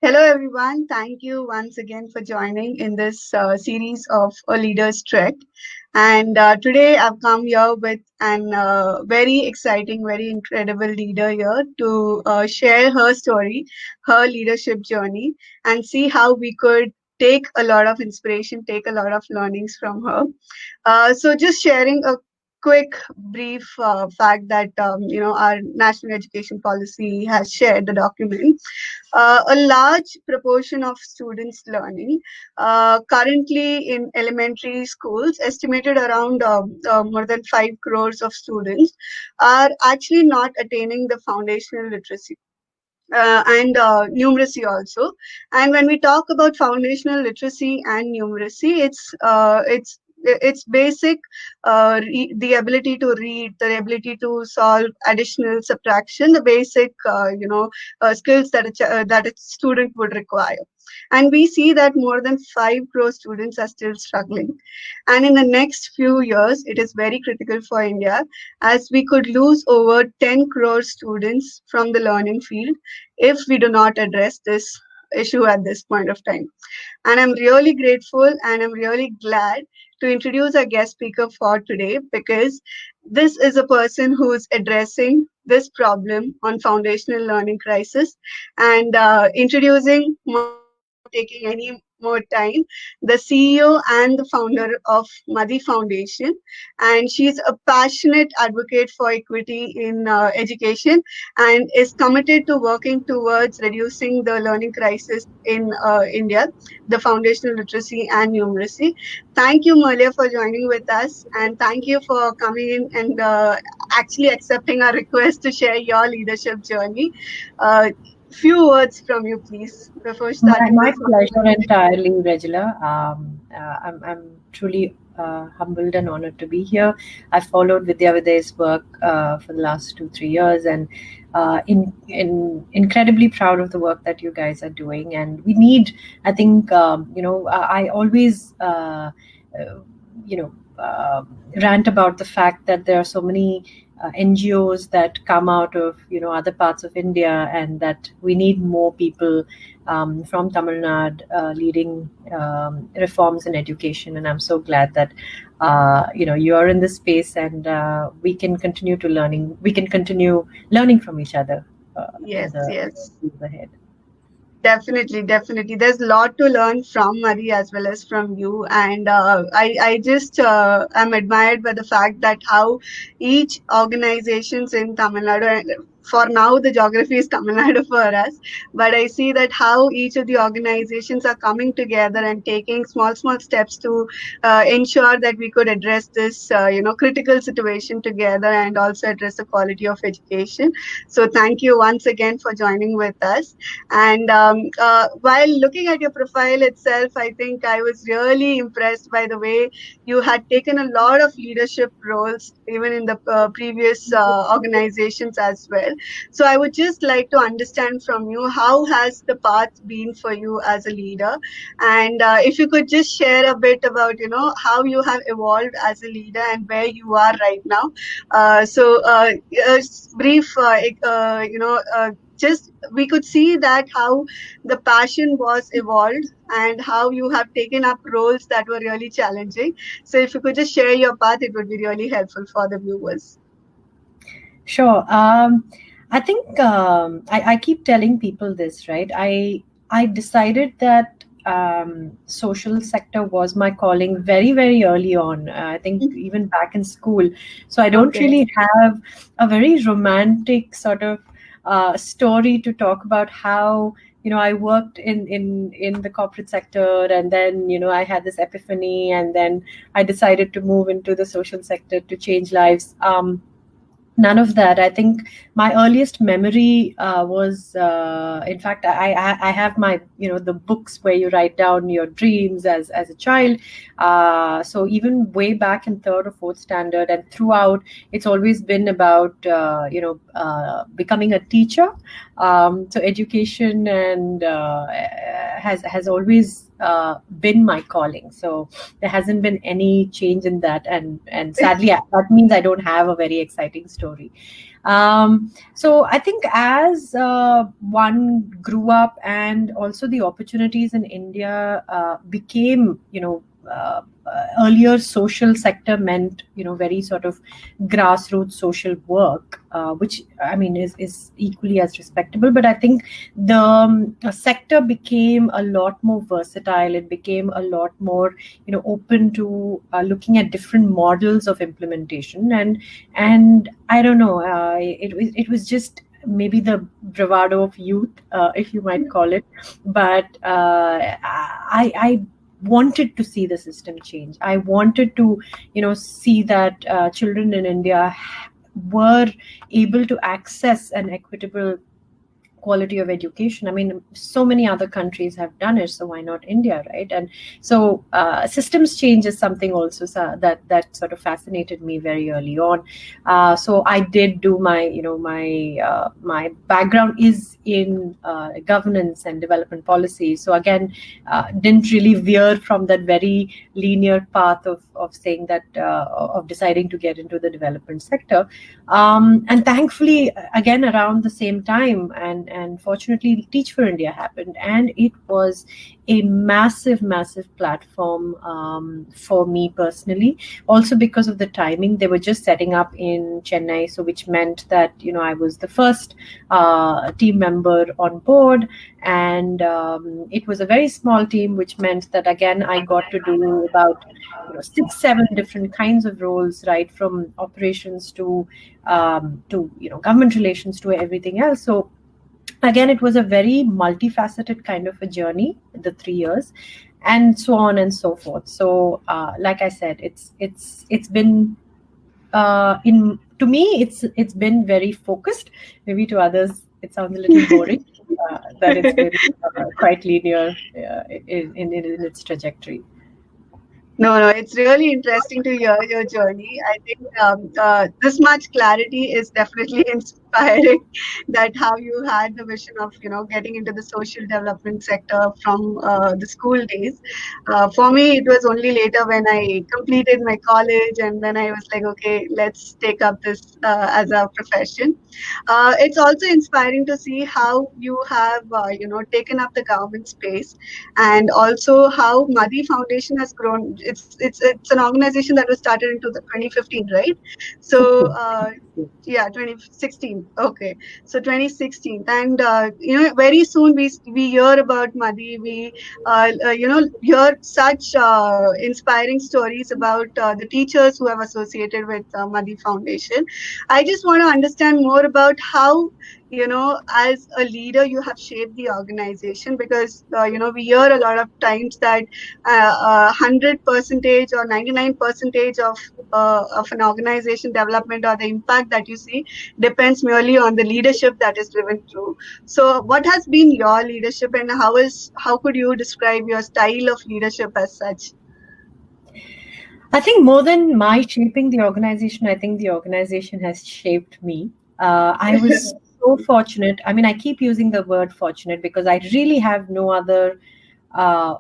Hello, everyone. Thank you once again for joining in this series of A Leader's Trek. And today I've come here with an very exciting, very incredible leader here to share her story, her leadership journey, and see how we could take a lot of inspiration, take a lot of learnings from her. So just sharing a quick brief fact that our national education policy has shared the document. A large proportion of students learning currently in elementary schools, estimated around more than 5 crores of students, are actually not attaining the foundational literacy. And numeracy also. And when we talk about foundational literacy and numeracy, it's basic, the ability to read, the ability to solve additional subtraction, the basic skills that that a student would require. And we see that more than 5 crore students are still struggling. And in the next few years, it is very critical for India, as we could lose over 10 crore students from the learning field if we do not address this issue at this point of time. And I'm really grateful and I'm really glad to introduce our guest speaker for today, because this is a person who's addressing this problem on foundational learning crisis. And introducing, without taking any more time, the CEO and the founder of Madhi Foundation. And she's a passionate advocate for equity in education and is committed to working towards reducing the learning crisis in India, the foundational literacy and numeracy. Thank you, Merlia, for joining with us, and thank you for coming in and actually accepting our request to share your leadership journey. Few words from you, please, before starting My this. pleasure entirely, Regula. I'm truly humbled and honored to be here. I've followed Vidhai's work for the last 2, 3 years, and incredibly proud of the work that you guys are doing. And we need, I think, I always, you know, rant about the fact that there are so many NGOs that come out of other parts of India, and that we need more people from Tamil Nadu leading reforms in education. And I'm so glad that you're in this space, and we can continue to learning. We can continue learning from each other in Yes, the yes. years ahead. Definitely, definitely. There's a lot to learn from Mari as well as from you. And I just am admired by the fact that how each organizations in Tamil Nadu, and for now the geography is Tamil Nadu for us, but I see that how each of the organizations are coming together and taking small, small steps to ensure that we could address this, critical situation together and also address the quality of education. So thank you once again for joining with us. And while looking at your profile itself, I think I was really impressed by the way you had taken a lot of leadership roles, even in the previous organizations as well. So I would just like to understand from you, how has the path been for you as a leader? And if you could just share a bit about, how you have evolved as a leader and where you are right now. A brief, just we could see that how the passion was evolved and how you have taken up roles that were really challenging. So if you could just share your path, it would be really helpful for the viewers. Sure. I think I keep telling people this, right? I decided that social sector was my calling very, very early on. I think even back in school. So I don't Okay. really have a very romantic sort of story to talk about how I worked in the corporate sector, and then I had this epiphany, and then I decided to move into the social sector to change lives. None of that. I think my earliest memory was, in fact, I have my the books where you write down your dreams as a child. So even way back in third or fourth standard, and throughout, it's always been about becoming a teacher. So education and has always been my calling. So there hasn't been any change in that, and sadly, that means I don't have a very exciting story. So I think as one grew up, and also the opportunities in India became, earlier social sector meant, very sort of grassroots social work, which I mean is equally as respectable. But I think the sector became a lot more versatile. It became a lot more, open to looking at different models of implementation, and I don't know, it was just maybe the bravado of youth, if you might call it, but I wanted to see the system change. I wanted to, see that children in India were able to access an equitable quality of education. I mean, so many other countries have done it, so why not India, right? And so systems change is something also that sort of fascinated me very early on. So I did do my background is in governance and development policy. So again, didn't really veer from that very linear path of saying that of deciding to get into the development sector. And thankfully, again, around the same time, and fortunately, Teach for India happened, and it was a massive platform for me personally. Also because of the timing, they were just setting up in Chennai, so which meant that I was the first team member on board, and it was a very small team, which meant that again I got to do about 6-7 different kinds of roles, right from operations to government relations to everything else. So again, it was a very multifaceted kind of a journey, the 3 years, and so on and so forth. So like I said, it's been in to me it's been very focused. Maybe to others it sounds a little boring, that it's been quite linear in its trajectory. No, no, it's really interesting to hear your journey. I think this much clarity is definitely inspiring. That how you had the vision of getting into the social development sector from the school days. For me, it was only later when I completed my college, and then I was like, okay, let's take up this as a profession. It's also inspiring to see how you have taken up the government space, and also how Madhi Foundation has grown. It's an organization that was started into the 2015, right? So 16. yeah, 2016. Okay, so 2016, and very soon we hear about Madhi. We hear such inspiring stories about the teachers who have associated with Madhi Foundation. I just want to understand more about how, as a leader, you have shaped the organization, because, we hear a lot of times that 100% or 99% of an organization development or the impact that you see depends merely on the leadership that is driven through. So what has been your leadership, and how could you describe your style of leadership as such? I think more than my shaping the organization, I think the organization has shaped me. I was so fortunate. I mean, I keep using the word fortunate because I really have no other, uh,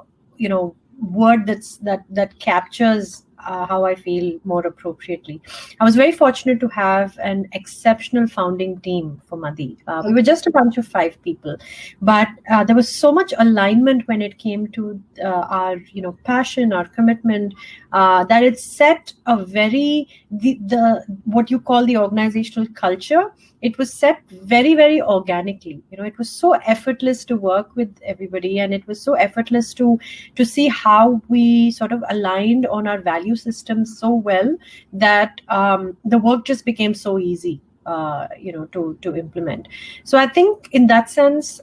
word that captures how I feel more appropriately. I was very fortunate to have an exceptional founding team for Madhi. We were just a bunch of 5 people, but there was so much alignment when it came to our passion, our commitment, that it set a very the what you call the organizational culture. It was set very very organically. It was so effortless to work with everybody, and it was so effortless to see how we sort of aligned on our value system so well that the work just became so easy to implement. So I think in that sense,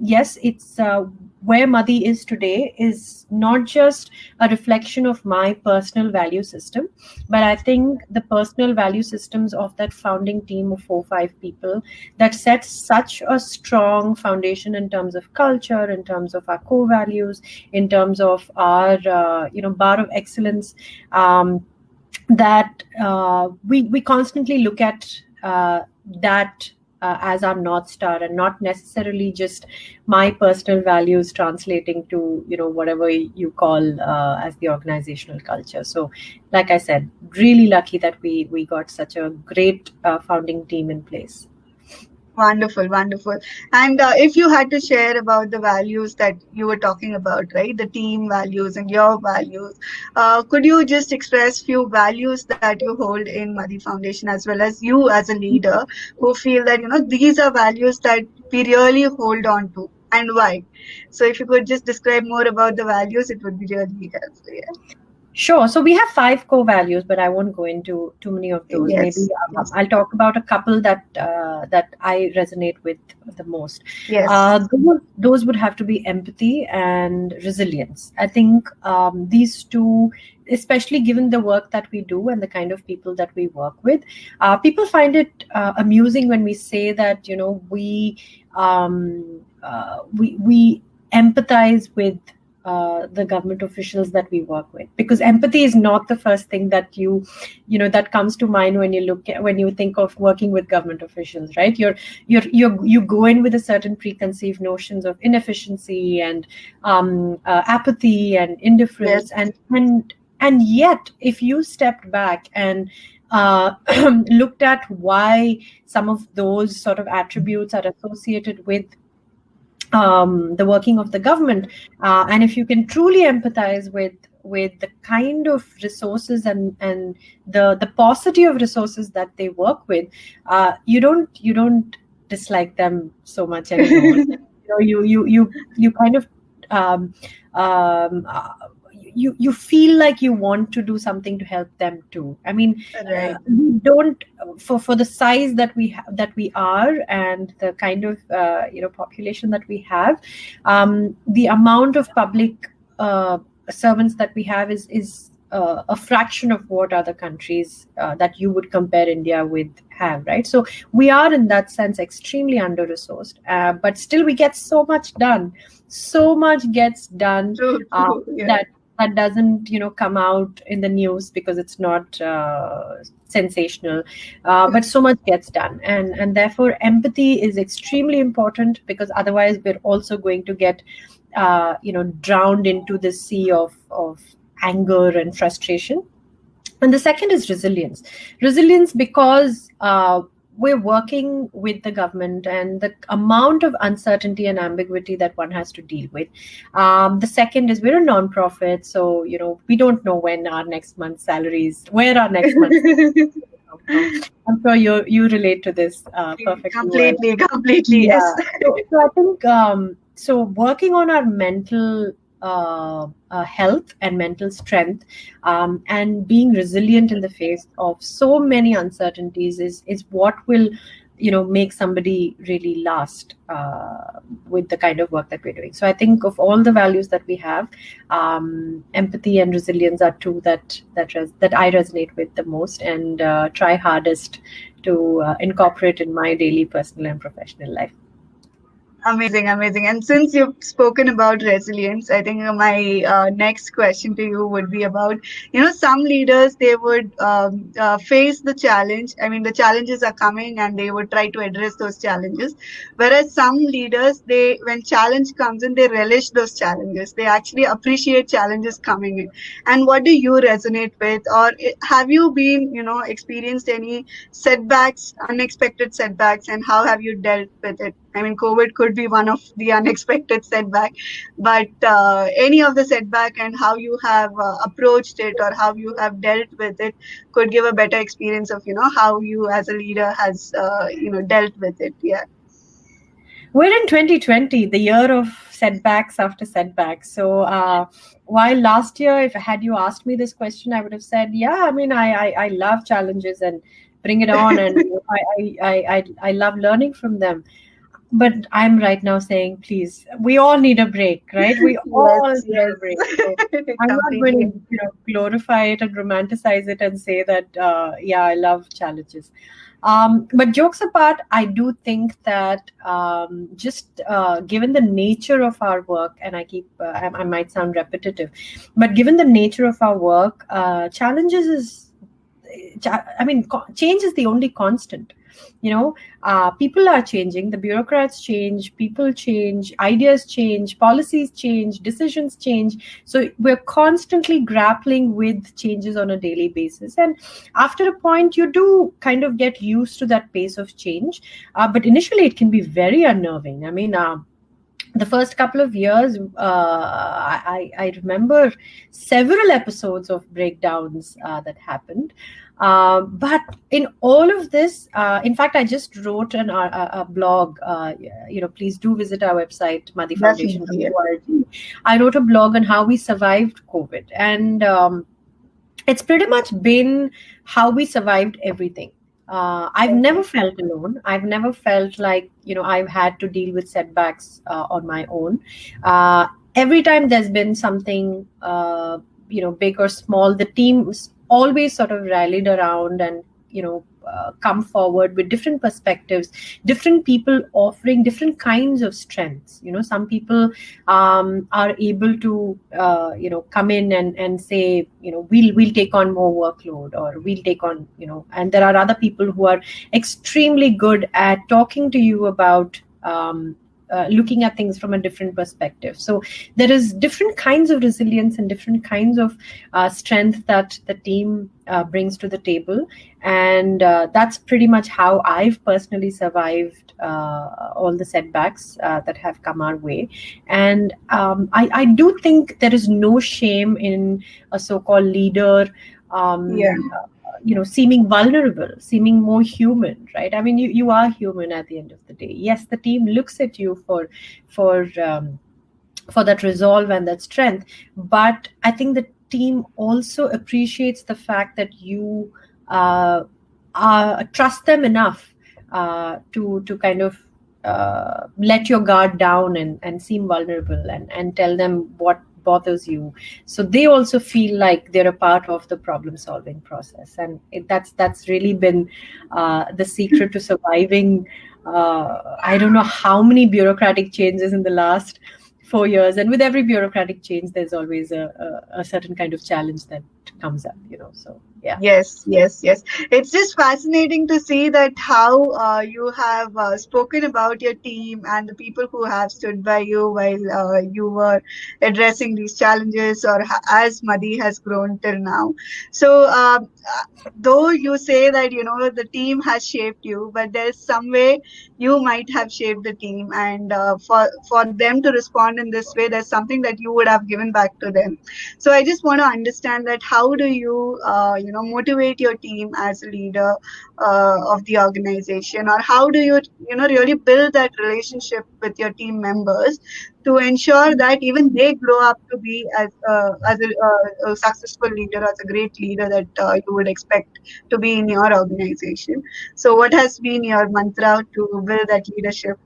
yes, it's where Madhi is today is not just a reflection of my personal value system, but I think the personal value systems of that founding team of 4-5 people that sets such a strong foundation in terms of culture, in terms of our core values, in terms of our bar of excellence, that we constantly look at that as our North Star, and not necessarily just my personal values translating to, whatever you call as the organizational culture. So, like I said, really lucky that we got such a great founding team in place. Wonderful, wonderful. And if you had to share about the values that you were talking about, right? The team values and your values, could you just express few values that you hold in Madhi Foundation, as well as you as a leader who feel that, these are values that we really hold on to, and why? So if you could just describe more about the values, it would be really helpful. Sure. So we have 5 core values, but I won't go into too many of those. Maybe Yes, yes, I'll talk about a couple that I resonate with the most. yes, Those would have to be empathy and resilience. I think these two, especially given the work that we do and the kind of people that we work with, people find it amusing when we say that we empathize with the government officials that we work with, because empathy is not the first thing that that comes to mind when you think of working with government officials, right? You go in with a certain preconceived notions of inefficiency and apathy and indifference, yes, and yet if you stepped back and looked at why some of those sort of attributes are associated with the working of the government, and if you can truly empathize with the kind of resources and the paucity of resources that they work with, you don't dislike them so much anymore. You kind of um, um, uh, you feel like you want to do something to help them too. I mean, right. we don't, for the size that we are, and the kind of population that we have, the amount of public servants that we have is a fraction of what other countries that you would compare India with have, right? So we are in that sense extremely under resourced, but still we get so much done. So much gets done True, true. Yeah. that doesn't come out in the news because it's not sensational, but so much gets done, and therefore empathy is extremely important, because otherwise we're also going to get drowned into the sea of anger and frustration. And the second is resilience. Resilience because we're working with the government, and the amount of uncertainty and ambiguity that one has to deal with. The second is we're a non-profit, so we don't know when our next month's salaries, where our next month's come from. I'm sure you relate to this perfectly well. Completely, yes. Yeah. So I think so working on our mental health and mental strength, and being resilient in the face of so many uncertainties is what will make somebody really last with the kind of work that we're doing. So I think of all the values that we have, empathy and resilience are two that I resonate with the most, and try hardest to incorporate in my daily personal and professional life. Amazing, amazing. And since you've spoken about resilience, I think my next question to you would be about, some leaders, they would face the challenge. I mean, the challenges are coming and they would try to address those challenges. Whereas some leaders, when challenge comes in, they relish those challenges. They actually appreciate challenges coming in. And what do you resonate with? Or have you been, experienced any setbacks, unexpected setbacks, and how have you dealt with it? I mean, COVID could be one of the unexpected setback, but any of the setback and how you have approached it or how you have dealt with it could give a better experience of, how you as a leader has, dealt with it. Yeah. We're in 2020, the year of setbacks after setbacks. So while last year, if had you asked me this question, I would have said, yeah, I mean, I love challenges and bring it on, and I love learning from them. But I'm right now saying, please, we all need a break, right? We all Yes, need yes. a break. So I'm not going Completely. to glorify it and romanticize it and say that, yeah, I love challenges. But jokes apart, I do think that just given the nature of our work, and I might sound repetitive, but given the nature of our work, challenges I mean, change is the only constant. People are changing, the bureaucrats change, people change, ideas change, policies change, decisions change. So we're constantly grappling with changes on a daily basis. And after a point, you do kind of get used to that pace of change. But initially, it can be very unnerving. I mean, the first couple of years, I remember several episodes of breakdowns that happened. But in all of this, in fact, I just wrote a blog. Please do visit our website, Definitely, yes. madhifoundation.org. I wrote a blog on how we survived COVID. And it's pretty much been how we survived everything. I've never Okay. felt alone. I've never felt like, I've had to deal with setbacks on my own. Every time there's been something, big or small, the team always sort of rallied around and, come forward with different perspectives, different people offering different kinds of strengths. Some people are able to come in and say, we'll take on more workload, or we'll take on, and there are other people who are extremely good at talking to you about looking at things from a different perspective. So there is different kinds of resilience and different kinds of strength that the team brings to the table. And that's pretty much how I've personally survived all the setbacks that have come our way. And I do think there is no shame in a so-called leader Yeah. seeming vulnerable, seeming more human, right? I mean, you are human at the end of the day. Yes, the team looks at you for for that resolve and that strength, but I think the team also appreciates the fact that you trust them enough to kind of let your guard down and seem vulnerable and tell them what bothers you, so they also feel like they're a part of the problem solving process. And that's really been the secret to surviving I don't know how many bureaucratic changes in the last 4 years. And with every bureaucratic change, there's always a certain kind of challenge that comes up, so yeah. Yes, yes, yes. It's just fascinating to see that how you have spoken about your team and the people who have stood by you while you were addressing these challenges, or as Madhi has grown till now. So, though you say that the team has shaped you, but there's some way you might have shaped the team, and for them to respond in this way, there's something that you would have given back to them. So I just want to understand that how do you, motivate your team as a leader of the organization, or how do you, really build that relationship with your team members to ensure that even they grow up to be as a successful leader, as a great leader that you would expect to be in your organization. So, what has been your mantra to build that leadership?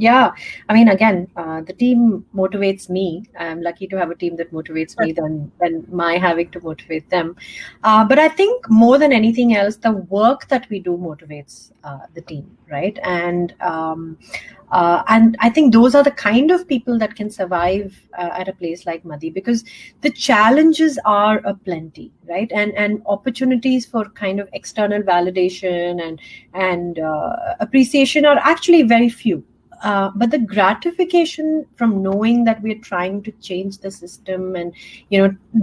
Yeah, I mean, again, the team motivates me. I'm lucky to have a team that motivates me than my having to motivate them. But I think more than anything else, the work that we do motivates the team, right? And I think those are the kind of people that can survive at a place like Madhi, because the challenges are aplenty, right? And opportunities for kind of external validation and appreciation are actually very few. But the gratification from knowing that we're trying to change the system and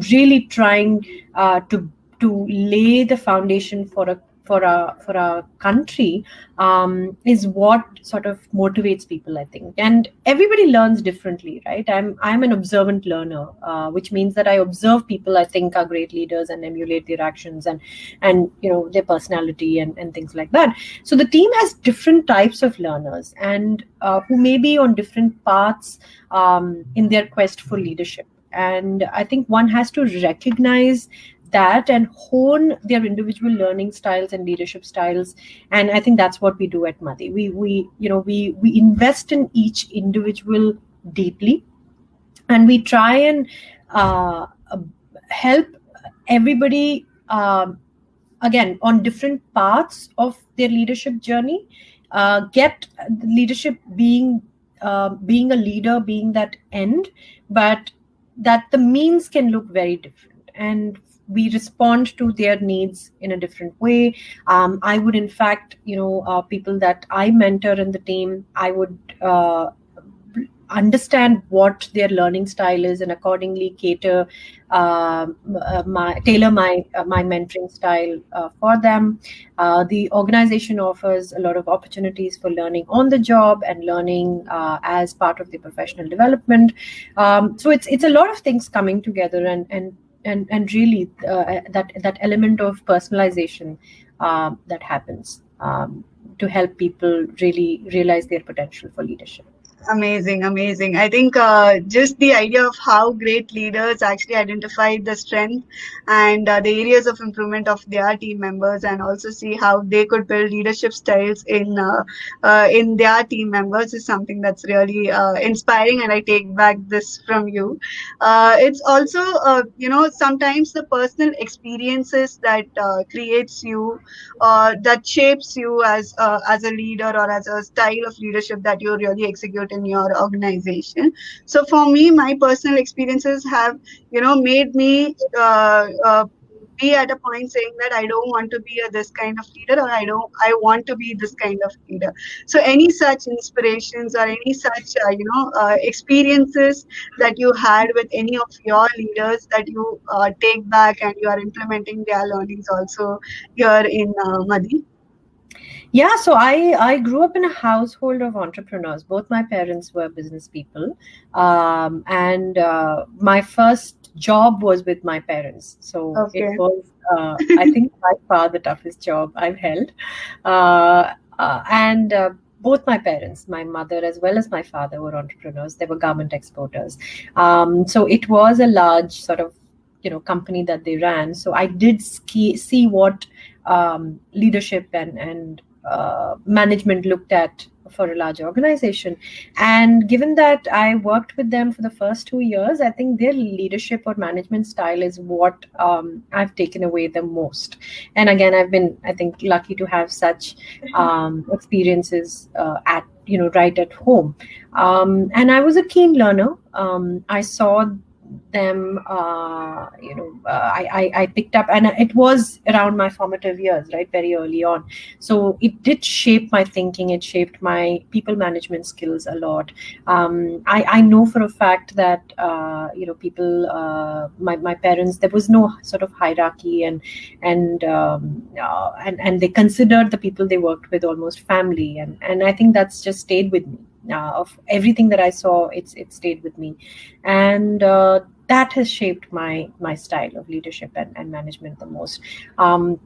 really trying to lay the foundation for a country is what sort of motivates people, I think. And everybody learns differently, right? I'm an observant learner, which means that I observe people I think are great leaders and emulate their actions and their personality and things like that. So the team has different types of learners, and who may be on different paths in their quest for leadership. And I think one has to recognize that and hone their individual learning styles and leadership styles. And I think that's what we do at Madhi. We invest in each individual deeply, and we try and help everybody again on different paths of their leadership journey, get leadership being a leader, being that end, but that the means can look very different. And we respond to their needs in a different way. I would, in fact, people that I mentor in the team, I would understand what their learning style is and accordingly cater my tailor my mentoring style for them. The organization offers a lot of opportunities for learning on the job and learning as part of the professional development. So it's a lot of things coming together, and really that element of personalization that happens to help people really realize their potential for leadership. Amazing, amazing. I think just the idea of how great leaders actually identify the strength and the areas of improvement of their team members, and also see how they could build leadership styles in their team members is something that's really inspiring. And I take back this from you. It's also, sometimes the personal experiences that creates you, that shapes you as a leader or as a style of leadership that you really execute in your organization. So for me, my personal experiences have, made me be at a point saying that I don't want to be this kind of leader, or I want to be this kind of leader. So any such inspirations or any such experiences that you had with any of your leaders that you take back and you are implementing their learnings also here in Madhi? Yeah, so I grew up in a household of entrepreneurs. Both my parents were business people, and my first job was with my parents. So it Okay. was, I think, by far the toughest job I've held. And both my parents, my mother as well as my father, were entrepreneurs. They were garment exporters. So it was a large sort of company that they ran. So I did see what leadership and management looked at for a large organization. And given that I worked with them for the first 2 years, I think their leadership or management style is what I've taken away the most. And again, I've been, I think, lucky to have such experiences at right at home. And I was a keen learner. I saw them I picked up, and it was around my formative years, right, very early on. So it did shape my thinking, it shaped my people management skills a lot. I know for a fact that people, my parents, there was no sort of hierarchy, and they considered the people they worked with almost family, and I think that's just stayed with me. Of everything that I saw, it stayed with me, and that has shaped my style of leadership and management the most. Um,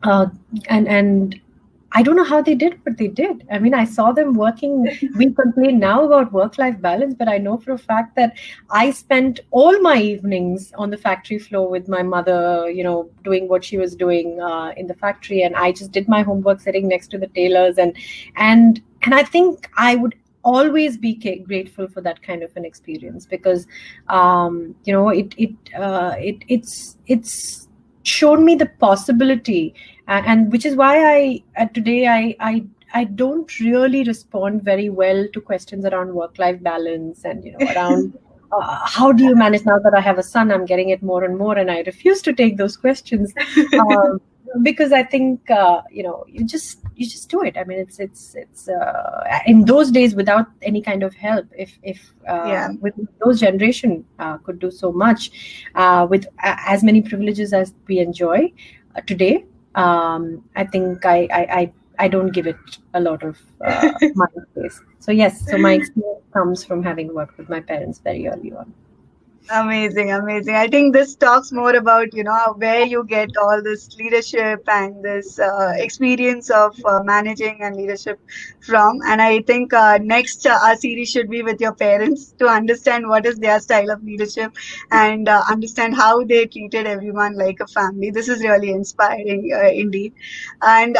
uh, and I don't know how they did what they did. I mean, I saw them working. We complain now about work-life balance, but I know for a fact that I spent all my evenings on the factory floor with my mother, doing what she was doing in the factory, and I just did my homework sitting next to the tailors, and I think I would always be grateful for that kind of an experience, because it's shown me the possibility, and which is why today I don't really respond very well to questions around work life balance, and around how do you manage. Now that I have a son, I'm getting it more and more, and I refuse to take those questions. Because I think you just do it. I mean, it's in those days, without any kind of help, if Yeah. with those generation could do so much with as many privileges as we enjoy today. I think I don't give it a lot of mind space. So yes, so my experience comes from having worked with my parents very early on. Amazing, amazing. I think this talks more about, where you get all this leadership and this experience of managing and leadership from. And I think next our series should be with your parents to understand what is their style of leadership and understand how they treated everyone like a family. This is really inspiring indeed. And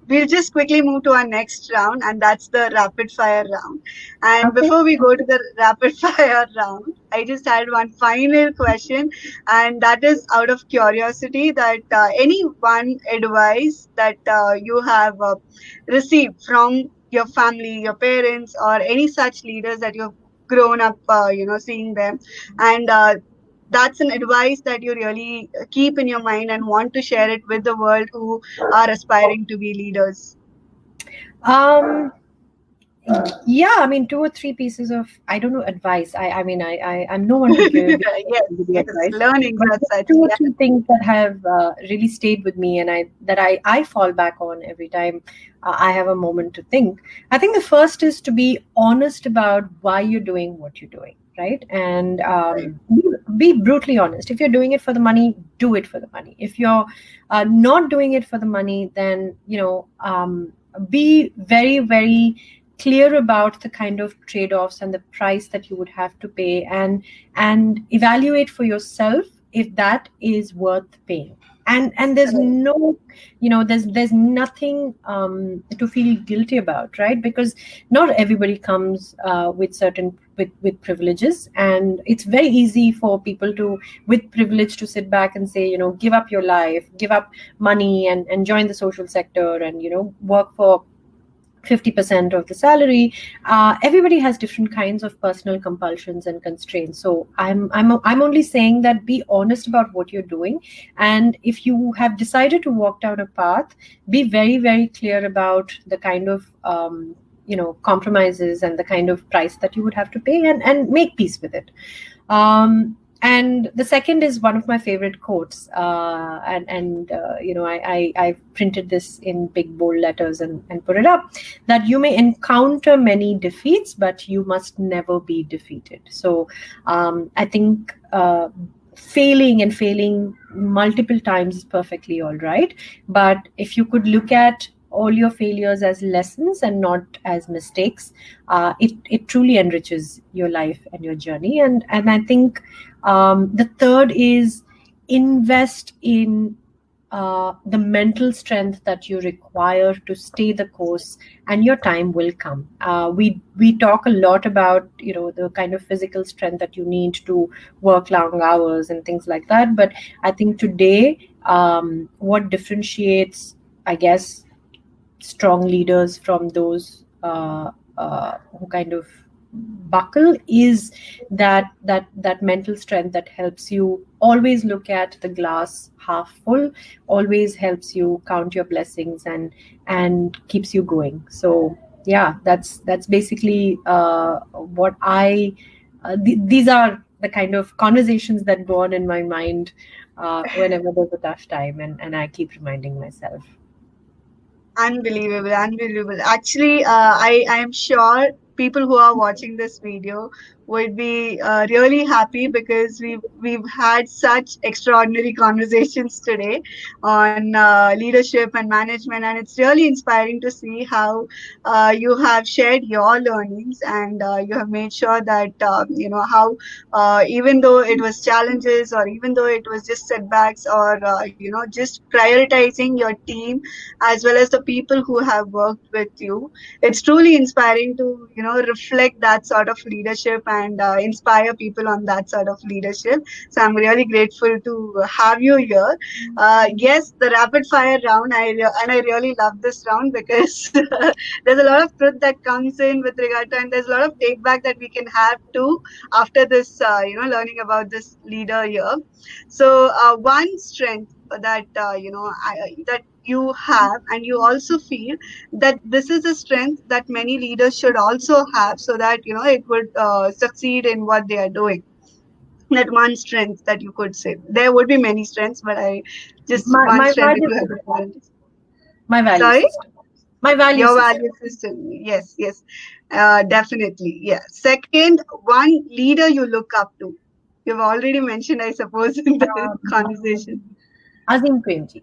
we'll just quickly move to our next round, and that's the rapid fire round. And Okay. before we go to the rapid fire round, I just had one final question, and that is out of curiosity that any one advice that you have received from your family, your parents, or any such leaders that you've grown up, seeing them, and that's an advice that you really keep in your mind and want to share it with the world who are aspiring to be leaders? Um, yeah, I mean, two or three pieces of, I don't know, advice. I'm no one to Yes, give you yes, advice, learnings but as there are such. two or Yeah, three things that have really stayed with me, and I fall back on every time I have a moment to think. I think the first is to be honest about why you're doing what you're doing, right? And right. be brutally honest. If you're doing it for the money, do it for the money. If you're not doing it for the money, then be very, very clear about the kind of trade-offs and the price that you would have to pay, and evaluate for yourself if that is worth paying. And there's Right. no, there's nothing to feel guilty about, right? Because not everybody comes with privileges, and it's very easy for people to, with privilege, to sit back and say, give up your life, give up money, and join the social sector, and work for 50% of the salary. Everybody has different kinds of personal compulsions and constraints. So I'm only saying that be honest about what you're doing, and if you have decided to walk down a path, be very, very clear about the kind of compromises and the kind of price that you would have to pay, and make peace with it. And the second is one of my favorite quotes, I printed this in big bold letters and put it up, that you may encounter many defeats, but you must never be defeated. So I think failing multiple times is perfectly all right, but if you could look at all your failures as lessons and not as mistakes, it truly enriches your life and your journey. And I think the third is invest in the mental strength that you require to stay the course, and your time will come. We talk a lot about the kind of physical strength that you need to work long hours and things like that, but I think today, what differentiates, I guess, strong leaders from those who kind of buckle is that mental strength that helps you always look at the glass half full, always helps you count your blessings, and keeps you going. So yeah, that's basically what these are the kind of conversations that go on in my mind whenever there's a tough time, and I keep reminding myself. Unbelievable, unbelievable. Actually, I am sure people who are watching this video would be really happy because we've had such extraordinary conversations today on leadership and management, and it's really inspiring to see how you have shared your learnings, and you have made sure that how even though it was challenges, or even though it was just setbacks, or just prioritizing your team as well as the people who have worked with you. It's truly inspiring to, reflect that sort of leadership and inspire people on that sort of leadership. So I'm really grateful to have you here. Yes, the rapid fire round, and I really love this round because there's a lot of truth that comes in with regard to, and there's a lot of take back that we can have too after this, learning about this leader here. So one strength that that you have, and you also feel that this is a strength that many leaders should also have, so that it would succeed in what they are doing. That one strength that you could say. There would be many strengths, but I just my one my strength that value you have system defined. my value Sorry. system my value Your system. value system. Yes, yes, definitely. Yeah. Second, one leader you look up to. You've already mentioned, I suppose, in the conversation. Azim Premji.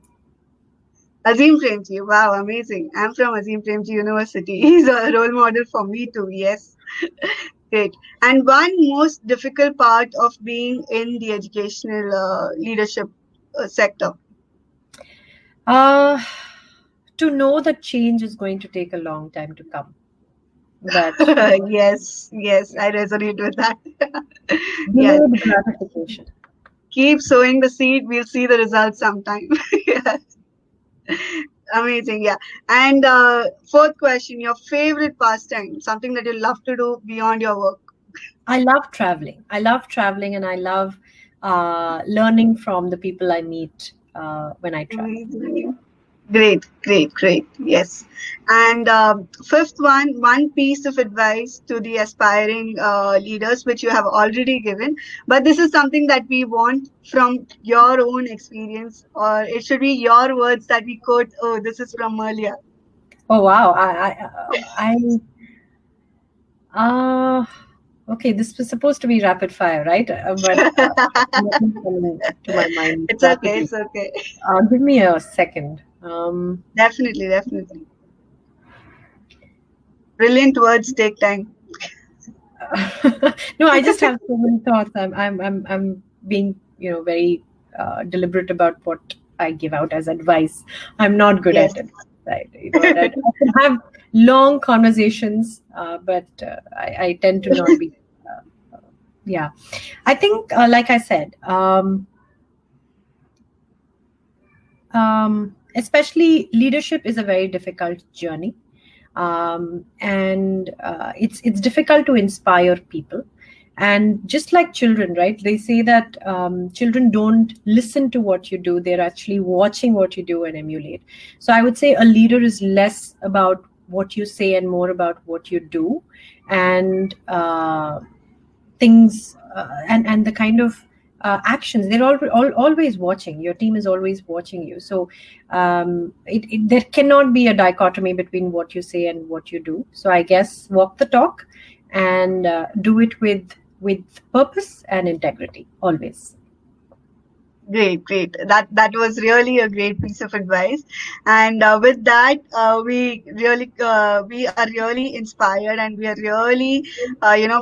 Azim Premji. Wow, amazing. I'm from Azim Premji University. He's a role model for me too. Yes, great. And one most difficult part of being in the educational leadership sector. Uh, to know that change is going to take a long time to come, but Yes, yes, I resonate with that. Yes, delayed gratification. keep sowing the seed. We'll see the results sometime. Yes, amazing. Yeah. And fourth question, your favorite pastime, something that you love to do beyond your work. I love traveling. I love traveling, and I love learning from the people I meet when I travel. Amazing. Great, great, great. Yes. And fifth one piece of advice to the aspiring leaders, which you have already given, but this is something that we want from your own experience, or it should be your words that we quote. Oh, this is from Merlia. Oh wow! Uh, okay, this was supposed to be rapid fire, right? But nothing's coming to my mind It's okay. rapidly. It's okay. Give me a second. Definitely, definitely. Brilliant words take time. No, I just have so many thoughts. I'm being, very deliberate about what I give out as advice. I'm not good Yes. at it, right? I can have long conversations, but I tend to not be. Yeah, I think, like I said, especially leadership is a very difficult journey, and it's difficult to inspire people. And just like children, right? They say that children don't listen to what you do; they're actually watching what you do and emulate. So I would say a leader is less about what you say and more about what you do, and things and the kind of actions. They're always watching. Your team is always watching you. So there cannot be a dichotomy between what you say and what you do. So I guess walk the talk and do it with purpose and integrity always. Great, great. That was really a great piece of advice. And with that, we are really inspired, and we are really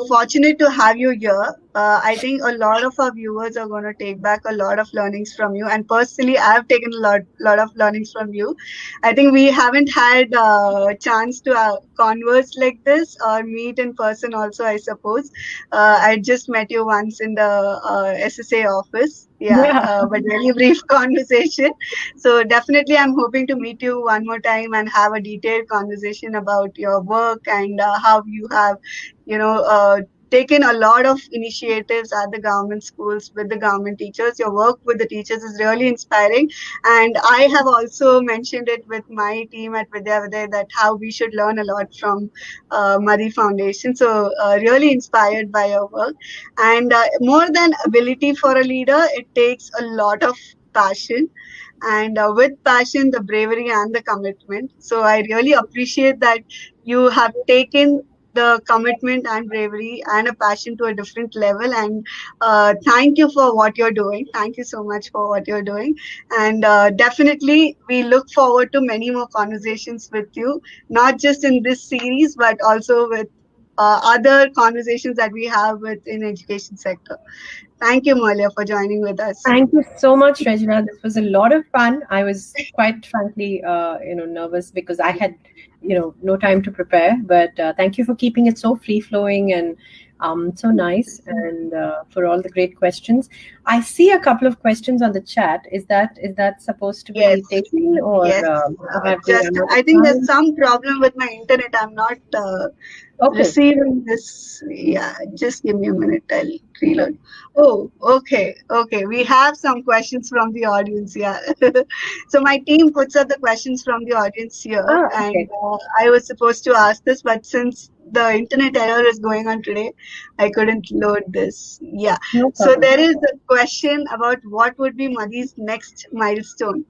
fortunate to have you here. I think a lot of our viewers are going to take back a lot of learnings from you. And personally, I have taken a lot of learnings from you. I think we haven't had a chance to converse like this or meet in person also, I suppose. I just met you once in the SSA office. Yeah, Yeah. but very brief conversation. So definitely, I'm hoping to meet you one more time and have a detailed conversation about your work and how you have, you know, taken a lot of initiatives at the government schools with the government teachers. Your work with the teachers is really inspiring, and I have also mentioned it with my team at Vidhya that how we should learn a lot from Madhi Foundation. So really inspired by your work. And more than ability for a leader, it takes a lot of passion. And with passion, the bravery and the commitment. So I really appreciate that you have taken the commitment and bravery and a passion to a different level. And thank you for what you're doing. Thank you so much for what you're doing. And definitely, we look forward to many more conversations with you, not just in this series, but also with other conversations that we have within education sector. Thank you, Merlia, for joining with us. Thank you so much, Regina. This was a lot of fun. I was quite frankly, nervous because I had, no time to prepare. But thank you for keeping it so free flowing and so nice, and for all the great questions. I see a couple of questions on the chat. Is that supposed to Yes, be taken, or yes. have we Just, run out of I think there's time? some problem with my internet. I'm not Okay. receiving this. Yeah, just give me a minute. I'll reload. Oh, okay, okay. We have some questions from the audience. Yeah. So my team puts up the questions from the audience here, and Okay. I was supposed to ask this, but since the internet error is going on today, I couldn't load this. Yeah. No So problem. there is a question about what would be Madhi's next milestone.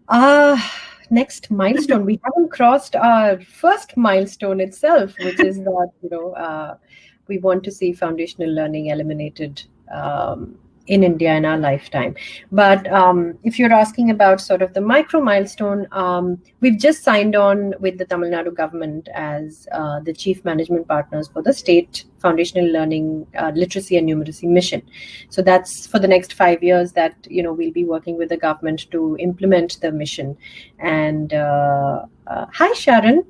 Uh, Next milestone. We haven't crossed our first milestone itself, which is that, we want to see foundational learning eliminated in India in our lifetime. But if you're asking about sort of the micro milestone, we've just signed on with the Tamil Nadu government as the chief management partners for the state foundational learning literacy and numeracy mission. So that's for the next 5 years that we'll be working with the government to implement the mission. And hi, Sharon.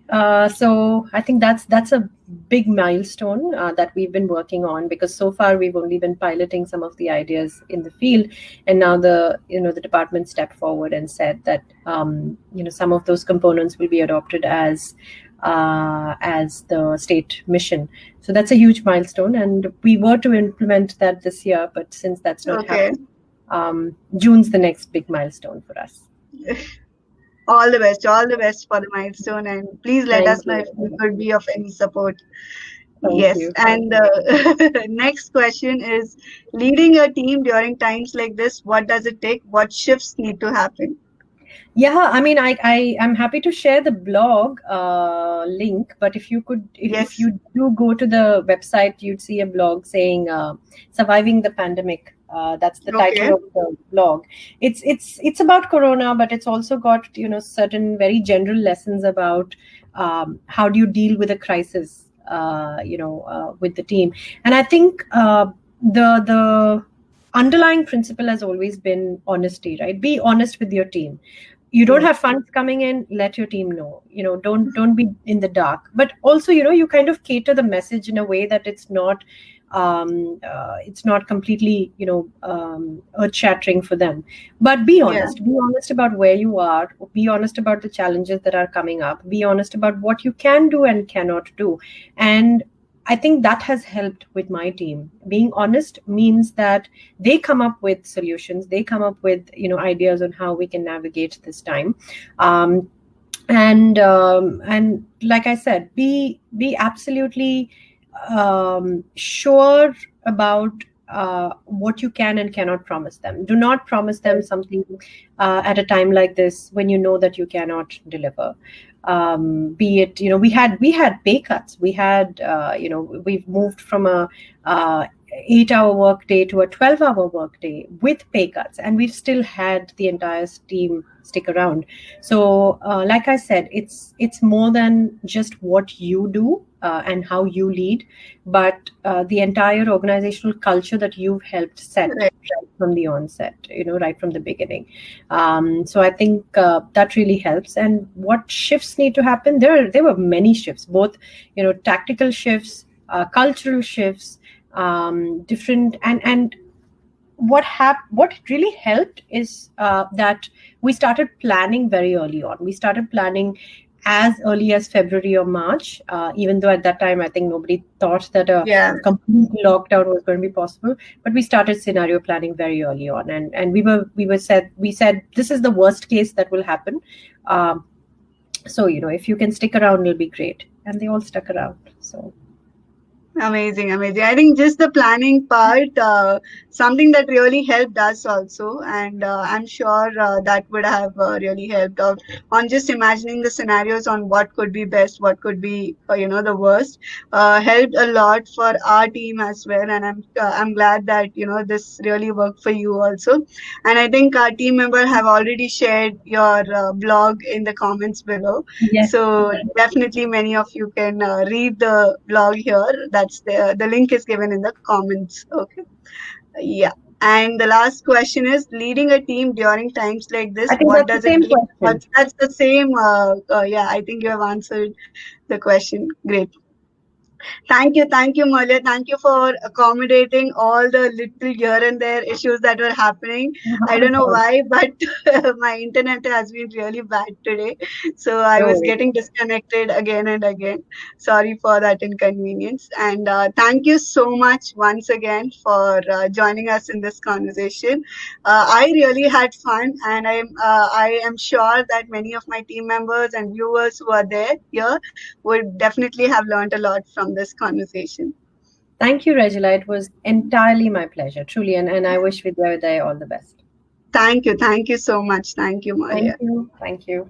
Uh, so I think that's a big milestone that we've been working on, because so far we've only been piloting some of the ideas in the field, and now the department stepped forward and said that some of those components will be adopted as as the state mission. So that's a huge milestone, and we were to implement that this year, but since that's not Okay. happened, June's the next big milestone for us. All the best for the milestone, and please let Thank us know if we you. could be of any support. Thank Yes, you. and next question is leading a team during times like this, what does it take? What shifts need to happen? Yeah, I mean, I'm happy to share the blog link, but if you could, if Yes, you do go to the website, you'd see a blog saying "Surviving the Pandemic." That's the title okay, of the blog. It's about Corona, but it's also got certain very general lessons about how do you deal with a crisis, with the team. And I think the underlying principle has always been honesty, right? Be honest with your team. You don't true. have funds coming in, let your team know. Don't be in the dark, but also you kind of cater the message in a way that it's not completely earth shattering for them. But Yeah, be honest about where you are, be honest about the challenges that are coming up, be honest about what you can do and cannot do. And I think that has helped with my team. Being honest means that they come up with solutions, they come up with ideas on how we can navigate this time. Um, and um, and like I said, be absolutely sure about what you can and cannot promise them. Do not promise them something at a time like this when you know that you cannot deliver. Be it, we had pay cuts. We've moved from a 8-hour workday to a 12-hour workday with pay cuts, and we've still had the entire team stick around. So, like I said, it's more than just what you do and how you lead, but the entire organizational culture that you've helped set right. right from the onset, right from the beginning. So I think that really helps. And what shifts need to happen? There were many shifts, both tactical shifts, cultural shifts, different. And what really helped is that we started planning very early on. We started planning as early as February or March, even though at that time I think nobody thought that a Yeah, complete lockdown was going to be possible. But we started scenario planning very early on, and we said this is the worst case that will happen. Um, so if you can stick around, it'll be great, and they all stuck around. So amazing, amazing. I think just the planning part, something that really helped us also, and I'm sure that would have really helped out on just imagining the scenarios on what could be best, what could be, the worst. Helped a lot for our team as well, and I'm glad that this really worked for you also. And I think our team member have already shared your blog in the comments below. yes. So definitely many of you can read the blog here. That's the link is given in the comments. Okay. Yeah. And the last question is leading a team during times like this, I think what that's the does it same mean? question. That's the same. Yeah, I think you have answered the question. Great. Thank you, Merlia. Thank you for accommodating all the little here and there issues that were happening. I Not don't at know all. why, but my internet has been really bad today. So I No was worries. getting disconnected again and again. Sorry for that inconvenience. And thank you so much once again for joining us in this conversation. I really had fun, and I am sure that many of my team members and viewers who are there here would definitely have learned a lot from this conversation. Thank you, Regula. It was entirely my pleasure, truly, and I wish Vidhya all the best. Thank you. Thank you so much. Thank you, Thank Maria. you. Thank you.